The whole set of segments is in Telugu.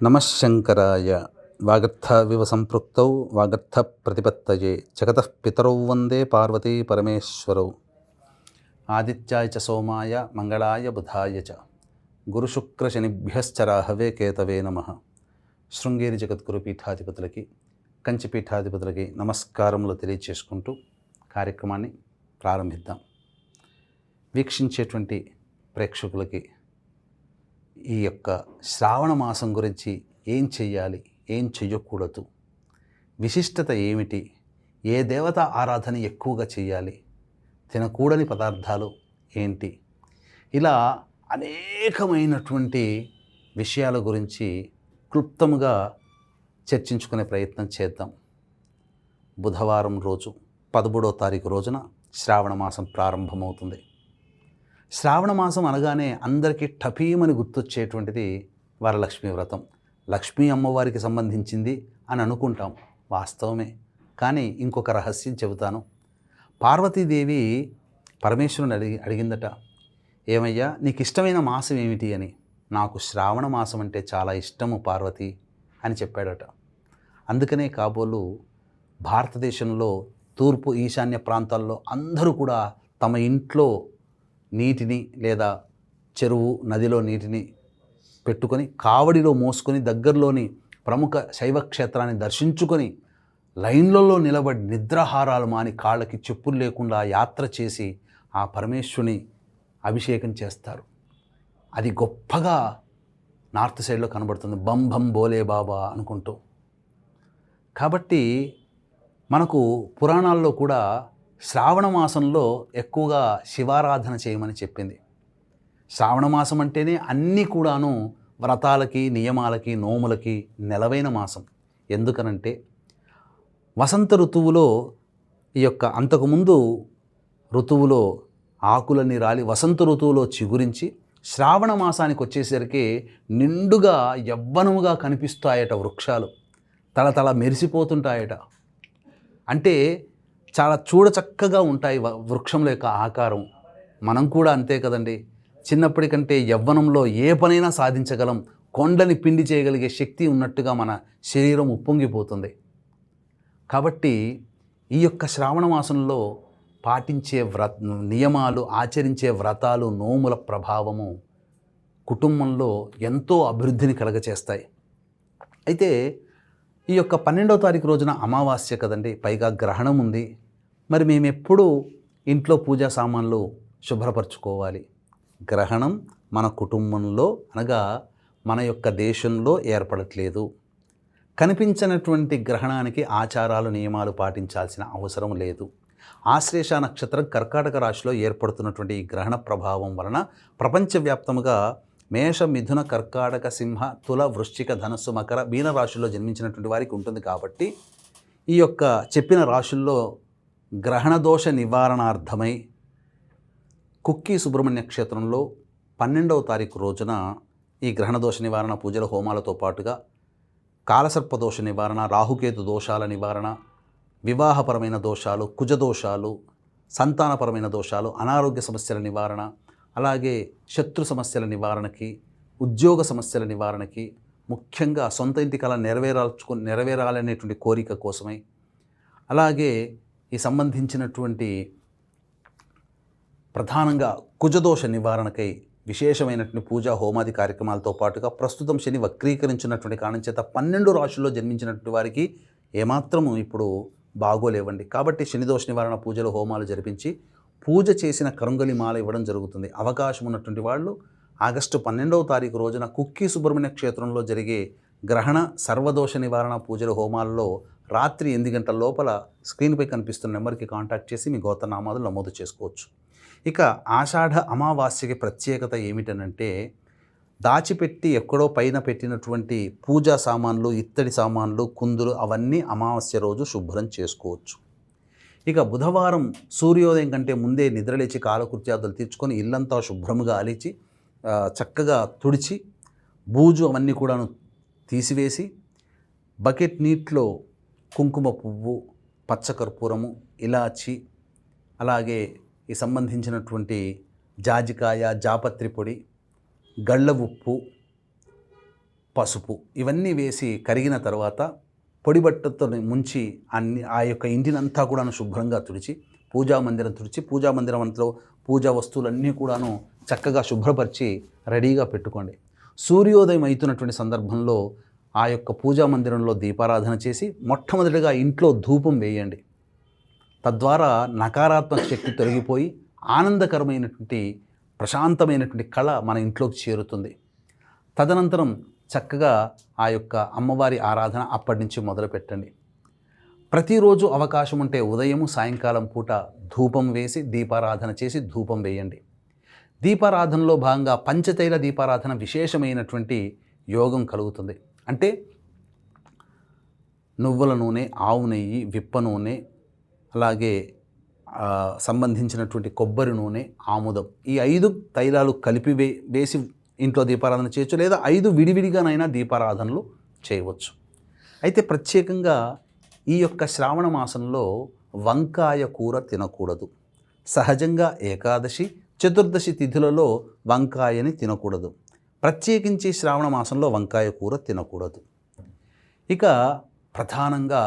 నమఃశంకరాయ వాగర్థవివ సంపృక్తౌ వాగర్థ ప్రతిపత్తయే జగతః పితరౌ వందే పార్వతీ పరమేశ్వరౌ. ఆదిత్యాయ చ సోమాయ మంగళాయ బుధాయ చ గురుశుక్రశనిభ్యశ్చ రాహవే కేతవే నమః. శృంగేరి జగద్గురు పీఠాధిపతులకి, కంచి పీఠాధిపతులకి నమస్కారములు తెలియచేసుకుంటూ కార్యక్రమాన్ని ప్రారంభిద్దాం. వీక్షించేటువంటి ప్రేక్షకులకి ఈ యొక్క శ్రావణ మాసం గురించి ఏం చెయ్యాలి, ఏం చెయ్యకూడదు, విశిష్టత ఏమిటి, ఏ దేవత ఆరాధన ఎక్కువగా చెయ్యాలి, తినకూడని పదార్థాలు ఏంటి, ఇలా అనేకమైనటువంటి విషయాల గురించి క్లుప్తముగా చర్చించుకునే ప్రయత్నం చేద్దాం. బుధవారం రోజు 13వ తారీఖు రోజున శ్రావణ మాసం ప్రారంభమవుతుంది. శ్రావణ మాసం అనగానే అందరికీ టపీమని గుర్తొచ్చేటువంటిది వరలక్ష్మి వ్రతం. లక్ష్మీ అమ్మవారికి సంబంధించింది అని అనుకుంటాం, వాస్తవమే. కానీ ఇంకొక రహస్యం చెబుతాను. పార్వతీదేవి పరమేశ్వరుని అడిగిందట, ఏమయ్యా నీకు ఇష్టమైన మాసం ఏమిటి అని. నాకు శ్రావణ మాసం అంటే చాలా ఇష్టము పార్వతి అని చెప్పాడట. అందుకనే కాబోలు భారతదేశంలో తూర్పు ఈశాన్య ప్రాంతాల్లో అందరూ కూడా తమ ఇంట్లో నీటిని లేదా చెరువు నదిలో నీటిని పెట్టుకొని కావడిలో మోసుకొని దగ్గరలోని ప్రముఖ శైవ క్షేత్రాన్ని దర్శించుకొని లైన్లలో నిలబడి నిద్రాహారాలు మాని కాళ్ళకి చెప్పులు లేకుండా యాత్ర చేసి ఆ పరమేశ్వరుని అభిషేకం చేస్తారు. అది గొప్పగా నార్త్ సైడ్లో కనబడుతుంది, బం బం బోలే బాబా అనుకుంటూ. కాబట్టి మనకు పురాణాల్లో కూడా శ్రావణ మాసంలో ఎక్కువగా శివారాధన చేయమని చెప్పింది. శ్రావణ మాసం అంటేనే అన్నీ కూడాను వ్రతాలకి, నియమాలకి, నోములకి నెలవైన మాసం. ఎందుకనంటే వసంత ఋతువులో ఈ యొక్క అంతకుముందు ఋతువులో ఆకులన్నీ రాలి వసంత ఋతువులో చిగురించి శ్రావణ మాసానికి వచ్చేసరికి నిండుగా యవ్వనముగా కనిపిస్తాయట వృక్షాలు, తళతళ మెరిసిపోతుంటాయట. అంటే చాలా చూడచక్కగా ఉంటాయి వృక్షముల యొక్క ఆకారం. మనం కూడా అంతే కదండి. చిన్నప్పటికంటే యవ్వనంలో ఏ పనైనా సాధించగలం, కొండని పిండి చేయగలిగే శక్తి ఉన్నట్టుగా మన శరీరం ఉప్పొంగిపోతుంది. కాబట్టి ఈ యొక్క శ్రావణ మాసంలో పాటించే నియమాలు, ఆచరించే వ్రతాలు, నోముల ప్రభావము కుటుంబంలో ఎంతో అభివృద్ధిని కలగచేస్తాయి. అయితే ఈ యొక్క 12వ తారీఖు రోజున అమావాస్య కదండి, పైగా గ్రహణం ఉంది. మరి మేము ఎప్పుడూ ఇంట్లో పూజా సామాన్లు శుభ్రపరచుకోవాలి. గ్రహణం మన కుటుంబంలో అనగా మన యొక్క దేశంలో ఏర్పడట్లేదు. కనిపించినటువంటి గ్రహణానికి ఆచారాలు, నియమాలు పాటించాల్సిన అవసరం లేదు. ఆశ్లేష నక్షత్రం కర్కాటక రాశిలో ఏర్పడుతున్నటువంటి ఈ గ్రహణ ప్రభావం వలన ప్రపంచవ్యాప్తముగా మేష, మిథున, కర్కాటక, సింహ, తుల, వృశ్చిక, ధనస్సు, మకర, మీన రాశుల్లో జన్మించినటువంటి వారికి ఉంటుంది. కాబట్టి ఈ యొక్క చెప్పిన రాశుల్లో గ్రహణ దోష నివారణార్థమై కుక్కి సుబ్రహ్మణ్య క్షేత్రంలో 12వ తారీఖు రోజున ఈ గ్రహణ దోష నివారణ పూజల హోమాలతో పాటుగా కాలసర్ప దోష నివారణ, రాహుకేతు దోషాల నివారణ, వివాహపరమైన దోషాలు, కుజదోషాలు, సంతానపరమైన దోషాలు, అనారోగ్య సమస్యల నివారణ, అలాగే శత్రు సమస్యల నివారణకి, ఉద్యోగ సమస్యల నివారణకి, ముఖ్యంగా సొంత ఇంటి కళ నెరవేరాలనేటువంటి కోరిక కోసమై, అలాగే ఈ సంబంధించినటువంటి ప్రధానంగా కుజదోష నివారణకై విశేషమైనటువంటి పూజా హోమాది కార్యక్రమాలతో పాటుగా ప్రస్తుతం శని వక్రీకరించినటువంటి కారణం చేత 12 రాశుల్లో జన్మించినటువంటి వారికి ఏమాత్రము ఇప్పుడు బాగోలేవండి. కాబట్టి శనిదోష నివారణ పూజలు, హోమాలు జరిపించి పూజ చేసిన కరుంగలి మాల ఇవ్వడం జరుగుతుంది. అవకాశం ఉన్నటువంటి వాళ్ళు ఆగస్టు 12వ తారీఖు రోజున కుక్కి సుబ్రహ్మణ్య క్షేత్రంలో జరిగే గ్రహణ సర్వదోష నివారణ పూజల హోమాల్లో రాత్రి 8 గంటల లోపల స్క్రీన్పై కనిపిస్తున్న నెంబర్కి కాంటాక్ట్ చేసి మీ గోత్రనామాలు నమోదు చేసుకోవచ్చు. ఇక ఆషాఢ అమావాస్యకి ప్రత్యేకత ఏమిటనంటే దాచిపెట్టి ఎక్కడో పైన పెట్టినటువంటి పూజా సామాన్లు, ఇత్తడి సామాన్లు, కుందులు అవన్నీ అమావాస్య రోజు శుభ్రం చేసుకోవచ్చు. ఇక బుధవారం సూర్యోదయం కంటే ముందే నిద్రలేచి కాలకృత్యాదులు తీర్చుకొని ఇల్లంతా శుభ్రముగా అలిచి చక్కగా తుడిచి బూజు అవన్నీ కూడాను తీసివేసి బకెట్ నీటిలో కుంకుమ పువ్వు, పచ్చకర్పూరము, ఇలాచి, అలాగే ఈ సంబంధించినటువంటి జాజికాయ, జాపత్రి పొడి, గళ్ళ ఉప్పు, పసుపు ఇవన్నీ వేసి కరిగిన తర్వాత పొడి బట్టతో ముంచి ఆ యొక్క ఇంటినంతా కూడాను శుభ్రంగా తుడిచి పూజా మందిరం అంతలో పూజా వస్తువులన్నీ కూడాను చక్కగా శుభ్రపరిచి రెడీగా పెట్టుకోండి. సూర్యోదయం అవుతున్నటువంటి సందర్భంలో ఆ యొక్క పూజా మందిరంలో దీపారాధన చేసి మొట్టమొదటిగా ఇంట్లో ధూపం వేయండి. తద్వారా నకారాత్మక శక్తి తొలగిపోయి ఆనందకరమైనటువంటి ప్రశాంతమైనటువంటి కళ మన ఇంట్లోకి చేరుతుంది. తదనంతరం చక్కగా ఆ యొక్క అమ్మవారి ఆరాధన అప్పటి నుంచి మొదలు పెట్టండి. ప్రతిరోజు అవకాశం ఉంటే ఉదయము సాయంకాలం పూట ధూపం వేసి దీపారాధన చేసి ధూపం వేయండి. దీపారాధనలో భాగంగా పంచతైల దీపారాధన విశేషమైనటువంటి యోగం కలుగుతుంది. అంటే నువ్వుల నూనె, ఆవు నెయ్యి, విప్ప నూనె, అలాగే సంబంధించినటువంటి కొబ్బరి నూనె, ఆముదం, ఈ 5 తైలాలు కలిపి వేసి ఇంట్లో దీపారాధన చేయొచ్చు, లేదా 5 విడివిడిగానైనా దీపారాధనలు చేయవచ్చు. అయితే ప్రత్యేకంగా ఈ యొక్క శ్రావణ మాసంలో వంకాయ కూర తినకూడదు. సహజంగా ఏకాదశి, చతుర్దశి తిథులలో వంకాయని తినకూడదు. ప్రత్యేకించి శ్రావణ మాసంలో వంకాయ కూర తినకూడదు. ఇక ప్రధానంగా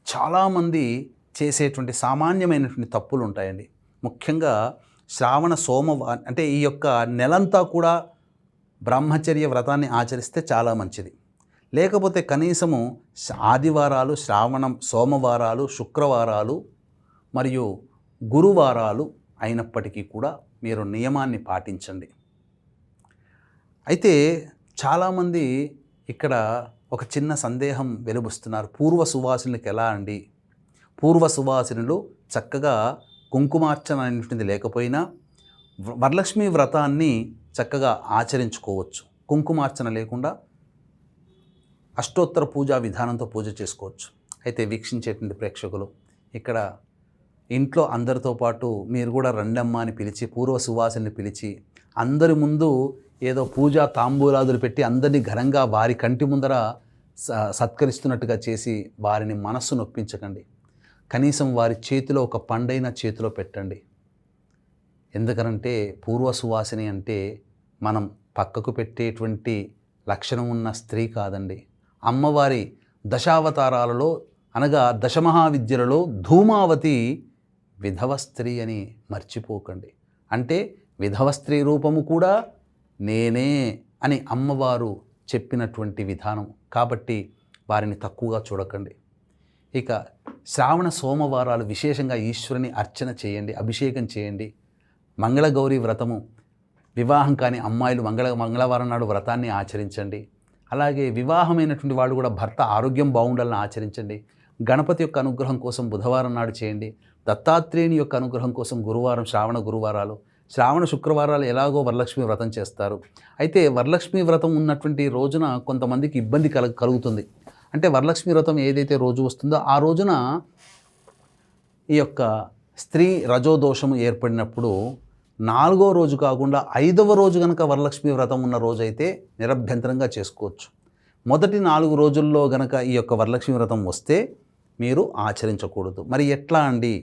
చాలామంది చేసేటువంటి సామాన్యమైనటువంటి తప్పులు ఉంటాయండి. ముఖ్యంగా శ్రావణ సోమవారం అంటే ఈ యొక్క నెలంతా కూడా బ్రహ్మచర్య వ్రతాన్ని ఆచరిస్తే చాలా మంచిది. లేకపోతే కనీసము ఆదివారాలు, సోమవారాలు, శుక్రవారాలు మరియు గురువారాలు అయినప్పటికీ కూడా మీరు నియమాన్ని పాటించండి. అయితే చాలామంది ఇక్కడ ఒక చిన్న సందేహం వెలుబుస్తున్నారు. పూర్వ సువాసినులకు ఎలా అండి? పూర్వ సువాసినులు చక్కగా కుంకుమార్చన అనేటువంటిది లేకపోయినా వరలక్ష్మి వ్రతాన్ని చక్కగా ఆచరించుకోవచ్చు. కుంకుమార్చన లేకుండా అష్టోత్తర పూజా విధానంతో పూజ చేసుకోవచ్చు. అయితే వీక్షించేటువంటి ప్రేక్షకులు ఇక్కడ ఇంట్లో అందరితో పాటు మీరు కూడా రండమ్మ అని పిలిచి పూర్వ సువాసిని పిలిచి అందరి ముందు ఏదో పూజా తాంబూలాదులు పెట్టి అందరినీ ఘనంగా వారి కంటి ముందర సత్కరిస్తున్నట్టుగా చేసి వారిని మనస్సు నొప్పించకండి. కనీసం వారి చేతిలో ఒక పండైన చేతిలో పెట్టండి. ఎందుకనంటే పూర్వ సువాసిని అంటే మనం పక్కకు పెట్టేటువంటి లక్షణం ఉన్న స్త్రీ కాదండి. అమ్మవారి దశావతారాలలో అనగా దశమహావిద్యలలో ధూమావతి విధవ స్త్రీ అని మర్చిపోకండి. అంటే విధవ స్త్రీ రూపము కూడా నేనే అని అమ్మవారు చెప్పినటువంటి విధానం కాబట్టి వారిని తక్కువగా చూడకండి. ఇక శ్రావణ సోమవారాలు విశేషంగా ఈశ్వరుని అర్చన చేయండి, అభిషేకం చేయండి. మంగళగౌరి వ్రతము, వివాహం కాని అమ్మాయిలు మంగళవారం నాడు వ్రతాన్ని ఆచరించండి. అలాగే వివాహమైనటువంటి వాళ్ళు కూడా భర్త ఆరోగ్యం బాగుండాలని ఆచరించండి. గణపతి యొక్క అనుగ్రహం కోసం బుధవారం నాడు చేయండి. దత్తాత్రేయుని యొక్క అనుగ్రహం కోసం గురువారం, శ్రావణ గురువారాలు, శ్రావణ శుక్రవారాలు ఎలాగో వరలక్ష్మి వ్రతం చేస్తారు. అయితే వరలక్ష్మి వ్రతం ఉన్నటువంటి రోజున కొంతమందికి ఇబ్బంది కలుగుతుంది. అంటే వరలక్ష్మి వ్రతం ఏదైతే రోజు వస్తుందో ఆ రోజున ఈ యొక్క స్త్రీ రజోదోషము ఏర్పడినప్పుడు 4వ రోజు కాకుండా 5వ రోజు కనుక వరలక్ష్మి వ్రతం ఉన్న రోజైతే నిరభ్యంతరంగా చేసుకోవచ్చు. మొదటి 4 రోజుల్లో గనక ఈ యొక్క వరలక్ష్మి వ్రతం వస్తే మీరు ఆచరించకూడదు. మరి ఎట్లా అండి?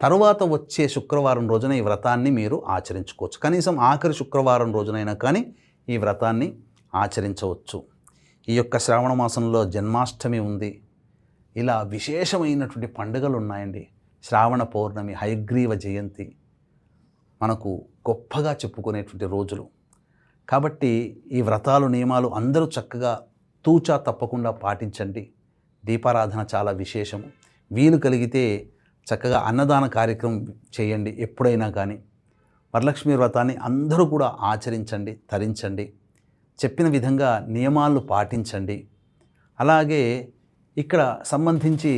తరువాత వచ్చే శుక్రవారం రోజున ఈ వ్రతాన్ని మీరు ఆచరించుకోవచ్చు. కనీసం ఆఖరి శుక్రవారం రోజునైనా కానీ ఈ వ్రతాన్ని ఆచరించవచ్చు. ఈ యొక్క శ్రావణ మాసంలో జన్మాష్టమి ఉంది. ఇలా విశేషమైనటువంటి పండుగలు ఉన్నాయండి. శ్రావణ పౌర్ణమి, హయగ్రీవ జయంతి మనకు గొప్పగా చెప్పుకునేటువంటి రోజులు. కాబట్టి ఈ వ్రతాలు, నియమాలు అందరూ చక్కగా తూచా తప్పకుండా పాటించండి. దీపారాధన చాలా విశేషము. వీలు కలిగితే చక్కగా అన్నదాన కార్యక్రమం చేయండి. ఎప్పుడైనా కానీ వరలక్ష్మి వ్రతాన్ని అందరూ కూడా ఆచరించండి, తరించండి. చెప్పిన విధంగా నియమాలను పాటించండి. అలాగే ఇక్కడ సంబంధించి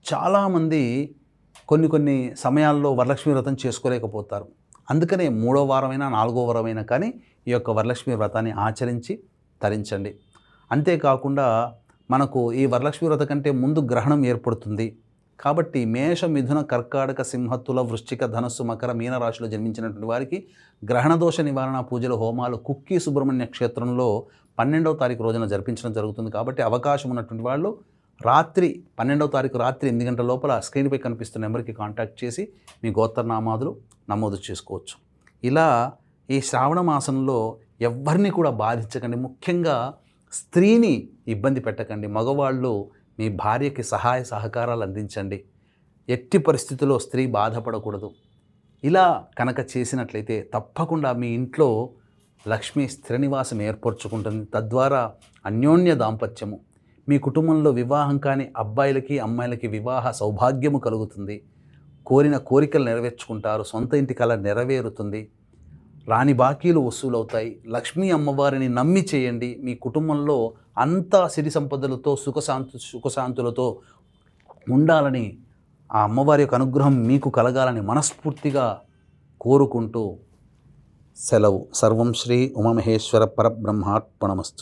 చాలామంది కొన్ని సమయాల్లో వరలక్ష్మి వ్రతం చేసుకోలేకపోతారు. అందుకనే 3వ వారమైనా 4వ వారమైనా కానీ ఈ యొక్క వరలక్ష్మి వ్రతాన్ని ఆచరించి తరించండి. అంతేకాకుండా మనకు ఈ వరలక్ష్మి వ్రతం కంటే ముందు గ్రహణం ఏర్పడుతుంది. కాబట్టి మేష, మిథున, కర్కాటక, సింహ, తుల, వృశ్చిక, ధనస్సు, మకర, మీన రాశిలో జన్మించినటువంటి వారికి గ్రహణ దోష నివారణ పూజలు, హోమాలు కుక్కి సుబ్రహ్మణ్య క్షేత్రంలో 12వ తారీఖు రోజున జరిపించడం జరుగుతుంది. కాబట్టి అవకాశం ఉన్నటువంటి వాళ్ళు రాత్రి 12వ తారీఖు రాత్రి 8 గంటల లోపల స్క్రీన్పై కనిపిస్తున్న నెంబర్కి కాంటాక్ట్ చేసి మీ గోత్రనామాదులు నమోదు చేసుకోవచ్చు. ఇలా ఈ శ్రావణ మాసంలో ఎవ్వరిని కూడా బాధించకండి. ముఖ్యంగా స్త్రీని ఇబ్బంది పెట్టకండి. మగవాళ్ళు మీ భార్యకి సహాయ సహకారాలు అందించండి. ఎట్టి పరిస్థితుల్లో స్త్రీ బాధపడకూడదు. ఇలా కనుక చేసినట్లయితే తప్పకుండా మీ ఇంట్లో లక్ష్మీ స్థిర నివాసం ఏర్పరచుకుంటుంది. తద్వారా అన్యోన్య దాంపత్యము, మీ కుటుంబంలో వివాహం కాని అబ్బాయిలకి అమ్మాయిలకి వివాహ సౌభాగ్యము కలుగుతుంది. కోరిన కోరికలు నెరవేర్చుకుంటారు. సొంత ఇంటి కల నెరవేరుతుంది. రాని బాకీలు వసూలవుతాయి. లక్ష్మీ అమ్మవారిని నమ్మి చేయండి. మీ కుటుంబంలో అంతా సిరి సంపదలతో సుఖశాంతులతో ఉండాలని, ఆ అమ్మవారి యొక్క అనుగ్రహం మీకు కలగాలని మనస్ఫూర్తిగా కోరుకుంటూ సెలవు. సర్వం శ్రీ ఉమామహేశ్వర పరబ్రహ్మార్పణమస్తు.